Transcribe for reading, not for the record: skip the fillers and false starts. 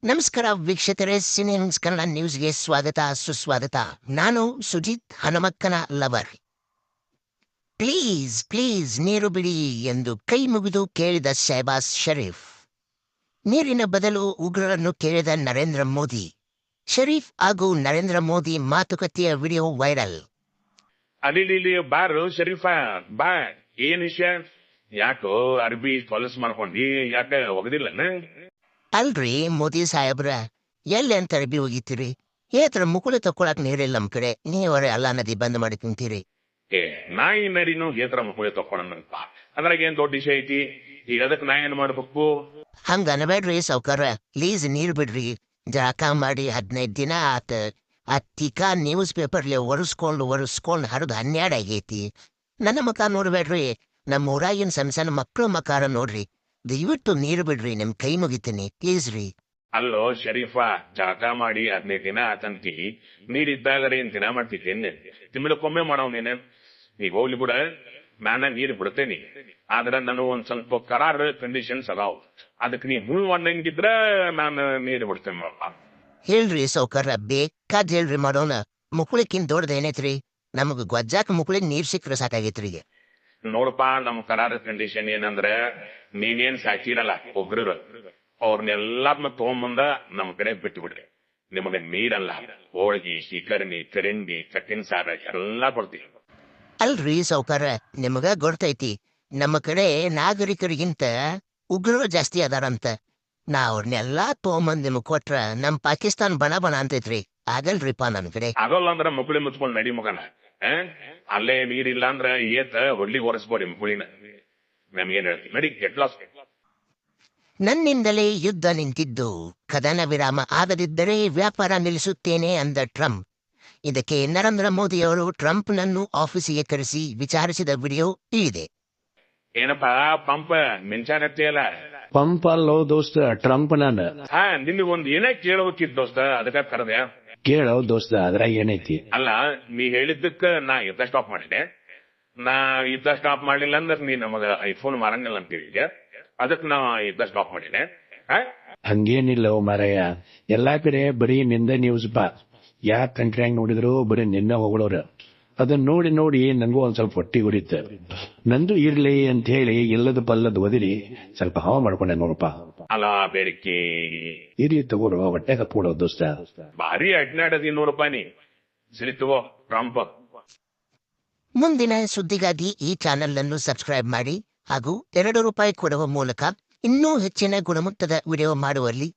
ನಮಸ್ಕಾರ ವೀಕ್ಷಕರೇ, ಸಿನಿಮ್ಸ್ ಕನ್ನಡ ನ್ಯೂಸ್ಗೆ ಸ್ವಾಗತ ಸುಸ್ವಾಗತ. ನಾನು ಸುಜಿತ್ ಹನುಮಕ್ಕನ ಲವರ್. ಪ್ಲೀಸ್ ಪ್ಲೀಸ್ ನೀರು ಬಿಡಿ ಎಂದು ಕೈ ಮುಗಿದು ಕೇಳಿದ ಶಹಬಾಜ್ ಶರೀಫ್. ನೀರಿನ ಬದಲು ಉಗ್ರರನ್ನು ಕೇಳಿದ ನರೇಂದ್ರ ಮೋದಿ. ಶರೀಫ್ ಹಾಗೂ ನರೇಂದ್ರ ಮೋದಿ ಮಾತುಕತೆಯ ವಿಡಿಯೋ ವೈರಲ್. ಅಲ್ಲಿ ಬಾರು ಶರೀಫ ಬಾ, ಏನ್ ವಿಷಯ? ಯಾಕೋ ಅರ್ಬಿ ಹೊಲಸ್ ಮಾಡ್ಕೊಂಡಿ, ಯಾಕೆ ಒಗದಿಲ್ಲನ? ಅಲ್ರಿ ಮೋದಿ ಸಾಹೇಬ್ರ, ಎಲ್ಲಿ ಅಂತ ಅರ್ಬಿ ಹೋಗಿತ್ತೀರಿ? ಏತರ ಮುಕುಳ ತಕೊಳಕ್ ನೀರಿಲ್ಲ ನಮ್ ಕಡೆ, ನೀವರೇ ಅಲ್ಲಾ ನದಿ ಬಂದ್ ಮಾಡಿ ತಿಂತೀರಿ. ನಾಯಿ ನರಿನು ಏತರ ಮುಕುಳಿ ತಕೊಂಡಂತ ಅದ್ರಾಗ ಏನ್ ದೊಡ್ಡ ವಿಷಯ ಐತಿ? ಈಗ ಅದಕ್ಕೆ ನಾ ಏನ್ ಮಾಡ್ಬೇಕು? ಹಂಗ ಅನ್ಬೇಡ್ರಿ ಸಾವ್ಕಾರ, ಪ್ಲೀಸ್ ನೀರ್ ಬಿಡ್ರಿ. ಜಳಕ ಮಾಡಿ 15 ದಿನ ಆತ. ಆ ಟಿಕಾ ನ್ಯೂಸ್ ಪೇಪರ್ಲಿ ಒರೆಸ್ಕೊಂಡು ಹರಿದು 12 ಆಗೈತಿ. ನನ್ನ ಮಕ ನೋಡ್ಬೇಡ್ರಿ, ನಮ್ಮ ಊರಾಗಿನ ಸಣ್ಣ ಸಣ್ಣ ಮಕ್ಕಳು ಮಕಾರ ನೋಡ್ರಿ. ದಯವಿಟ್ಟು ನೀರು ಬಿಡ್ರಿ, ನಿಮ್ ಕೈ ಮುಗಿತೀನಿ ಪ್ಲೀಸ್ ರೀ. ಅಲ್ಲೋ ಶರೀಫ, ಜಳಕ ಮಾಡಿ 15 ದಿನ ಆತಂತಿ, ನೀರಿದ್ದಾಗ ಏನ್ ದಿನ ಮಾಡ್ತಿದ್ದೇನೆ? ತಿಂಗಳಕ್ಕೊಮ್ಮೆ ಮಾಡವ್ ನೀನು. ಈಗ ಹೋಗ್ಲಿ ಬಿಡ, ನಾನ ನೀರು ಬಿಡ್ತೇನಿ. ಆದ್ರ ನಾನು ಒಂದ್ ಸ್ವಲ್ಪ ಕರಾರ್ ಕಂಡೀಷನ್ಸ್ ಅದಾವ್. ಅದಕ್ಕೆ ನೀ ಅನ್ನಂಗಿದ್ರ ನಾನು ನೀರು ಬಿಡ್ತೇನೆ. ಹೇಳ್ರಿ ಸೌಕರ್ಯ, ಬೇಕಾದ್ ಹೇಳ್ರಿ ಮಾಡೋಣ. ಮುಕುಳಿಕ್ಕಿಂತ ದೊಡ್ಡದ ಏನೈತ್ರಿ? ನಮಗ್ ಗೊಜ್ಜಾಕ ಮುಕುಳಿಗೆ ನೀರ್ ಸಿಕ್ಕ್ರೆ ಸಾಕಾಗೈತ್ರಿ. ಈಗ ನೋಡಪ್ಪ, ನಮ್ ಕರಾರ ಕಂಡೀಷನ್ ಏನಂದ್ರ, ನೀವೇನ್ ಸಾಕಿರಲ್ಲ ಒಬ್ರು, ಅವ್ರನ್ನೆಲ್ಲಾರ್ನ ತಗೊಂಬಂದ ನಮ್ ಕಡೆ ಬಿಟ್ಟು ಬಿಡ್ರಿ. ನಿಮಗೆ ನೀರಲ್ಲ, ಹೋಳ್ಗಿ, ಶಿಕರ್ಣಿ, ಚರಂಡಿ, ಚಟ್ಟಿನ ಸಾರ ಎಲ್ಲಾ ಕೊಡ್ತೀವಿ. ಅಲ್ರಿ ಸೌಕರ್ಯ, ನಿಮಗ ಗೊತ್ತೈತಿ ನಮ್ಮ ಕಡೆ ನಾಗರಿಕರಿಗಿಂತ ಉಗ್ರರು ಜಾಸ್ತಿ ಅದಾರಂತ. ನಾ ಅವ್ರನ್ನೆಲ್ಲಾ ತಗೊಂಬಂದ್ ನಿಮಗ್ ಕೊಟ್ರ ನಮ್ ಪಾಕಿಸ್ತಾನ್ ಬಣ ಬಣ ಅಂತೈತ್ರಿ. ಆಗಲ್ರಿಪಾ ನನ್ ಕಡೆ. ಆಗೋಲ್ಲ ಅಂದ್ರ ಮುಕುಳಿ ಮುಚ್ಕೊಂಡ್ ನಡಿ ಮಗನ. ಅಲ್ಲೇ ನೀರಿಲ್ಲ ಅಂದ್ರ ಏತ ಹೊಡ್ಲಿಗೆ ಒರೆಸ್ಬೋರಿ ಮುಕುಳಿನ. ನಮ್ಗೇನ್ ಹೇಳ್ತೀವಿ ನಡಿ, ಗೆಟ್ ಲಾಸ್. ನನ್ನಿಂದಲೇ ಯುದ್ಧ ನಿಂತಿದ್ದು, ಕದನ ವಿರಾಮ ಆಗದಿದ್ದರೆ ವ್ಯಾಪಾರ ನಿಲ್ಲಿಸುತ್ತೇನೆ ಅಂದ ಟ್ರಂಪ್. ಇದಕ್ಕೆ ನರೇಂದ್ರ ಮೋದಿಯವರು ಟ್ರಂಪ್ನನ್ನು ಆಫೀಸಿಗೆ ಕರೆಸಿ ವಿಚಾರಿಸಿದ ವಿಡಿಯೋ ಇದೆ. ಏನಪ್ಪಾ ಪಂಪ ಮಿಂಚಾನತ್ತೆಯಲ್ಲ? ಪಂಪ್ ಅಲ್ಲೋ ದೋಸ್ತ, ಟ್ರಂಪ್ ನಾನು. ನಿನಗೊಂದ್ ಏನೇ ಕೇಳಬೇಕಿತ್ತು ದೋಸ್ತ, ಅದಕ್ಕ ಕರೆದೆ. ಕೇಳೋ ದೋಸ್ತ, ಅದ್ರಾಗ ಏನೈತಿ? ಅಲ್ಲ, ನೀ ಹೇಳಿದ್ದಕ್ಕ ನಾ ಯುದ್ಧ ಸ್ಟಾಪ್ ಮಾಡಿದೆ. ನಾ ಯುದ್ಧ ಸ್ಟಾಪ್ ಮಾಡ್ಲಿಲ್ಲ ಅಂದ್ರೆ ನೀ ನಮಗ ಐಫೋನ್ ಮಾರಂಗಿಲ್ಲ ಅಂತ ಹೇಳಿದ್ದೆ. ಅದಕ್ಕೆ ನಾ ಯುದ್ಧ ಸ್ಟಾಪ್ ಮಾಡಿದೆ. ಹಂಗೇನಿಲ್ಲ ಮಾರಾಯ, ಎಲ್ಲಾ ಕಡೆ ಬರೀ ನಿಂದ ನ್ಯೂಸ್ ಬಾ. ಯಾವ ಕಂಟ್ರಿಯಾಗ ನೋಡಿದ್ರು ಬರೀ ನಿನ್ನ ಹೊಗಳೋರ. ಅದನ್ನ ನೋಡಿ ನೋಡಿ ನಂಗೂ ಒಂದ್ ಸ್ವಲ್ಪ ಹೊಟ್ಟಿ ಉರಿತ. ನಂದು ಇರ್ಲಿ ಅಂತ ಹೇಳಿ ಇಲ್ಲದ ಪಲ್ಲದ ಒದಿರಿ ಸ್ವಲ್ಪ ಹವಾ ಮಾಡ್ಕೊಂಡೆ ನೋಡಪ್ಪ. ಅಲ್ಲ ಬೇಡಿಕೆ ಇರಿ ತಗೋರು, ಹೊಟ್ಟೆ ಕಟ್ಕೊಡೋ ದೋಸ್ತ. ಭಾರಿ ಅಡ್ನಾಡದಿ ನೋಡಪ್ಪ ನೀ. ಸರಿ ತಗೋ ಟ್ರಂಪ್. ಮುಂದಿನ ಸುದ್ದಿಗಾಗಿ ಈ ಚಾನೆಲ್ ಅನ್ನು ಸಬ್ಸ್ಕ್ರೈಬ್ ಮಾಡಿ ಹಾಗೂ 2 ರೂಪಾಯಿ ಕೊಡುವ ಮೂಲಕ ಇನ್ನೂ ಹೆಚ್ಚಿನ ಗುಣಮಟ್ಟದ ವಿಡಿಯೋ ಮಾಡುವಲ್ಲಿ